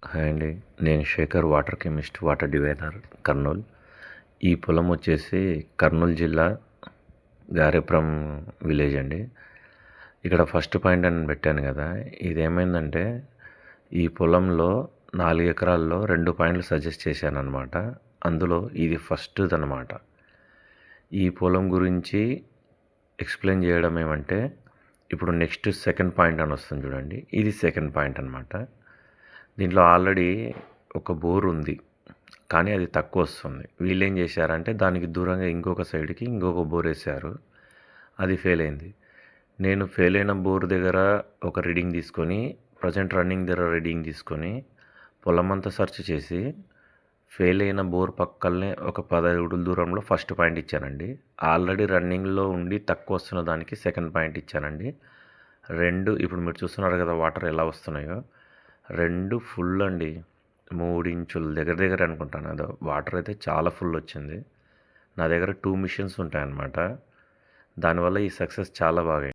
Hi అండి. నేను Shekhar water chemist, water diviner Kurnool. ఈ పొలం వచ్చేసి కర్నూలు జిల్లా గారేపురం విలేజ్ అండి. ఇక్కడ ఫస్ట్ పాయింట్ అని పెట్టాను కదా, ఇదేమైందంటే ఈ పొలంలో 4 ఎకరాల్లో 2 పాయింట్లు సజెస్ట్ చేశానన్నమాట. అందులో ఇది ఫస్ట్‌దనమాట. ఈ పొలం గురించి ఎక్స్‌ప్లెయిన్ చేయడం ఏమంటే, ఇప్పుడు నెక్స్ట్ సెకండ్ పాయింట్ అని వస్తుంది చూడండి. ఇది సెకండ్ పాయింట్ అనమాట. దీంట్లో ఆల్రెడీ ఒక బోర్ ఉంది, కానీ అది తక్కువ వస్తుంది. వీళ్ళు ఏం చేశారంటే దానికి దూరంగా ఇంకొక సైడ్కి ఇంకొక బోర్ వేశారు. అది ఫెయిల్ అయింది. నేను ఫెయిల్ అయిన బోర్ దగ్గర ఒక రీడింగ్ తీసుకొని, ప్రజెంట్ రన్నింగ్ దగ్గర రీడింగ్ తీసుకొని, పొలం అంతా సెర్చ్ చేసి ఫెయిల్ అయిన బోర్ పక్కనే ఒక 10 అడుగుల దూరంలో ఫస్ట్ పాయింట్ ఇచ్చానండి. ఆల్రెడీ రన్నింగ్లో ఉండి తక్కువ వస్తున్న దానికి సెకండ్ పాయింట్ ఇచ్చానండి. 2 ఇప్పుడు మీరు చూస్తున్నారు కదా వాటర్ ఎలా వస్తున్నాయో, 2 ఫుల్ అండి. 3 ఇంచుల దగ్గర దగ్గర అనుకుంటాను. అది వాటర్ అయితే చాలా ఫుల్ వచ్చింది. నా దగ్గర 2 మిషన్స్ ఉంటాయన్నమాట. దానివల్ల ఈ సక్సెస్ చాలా బాగా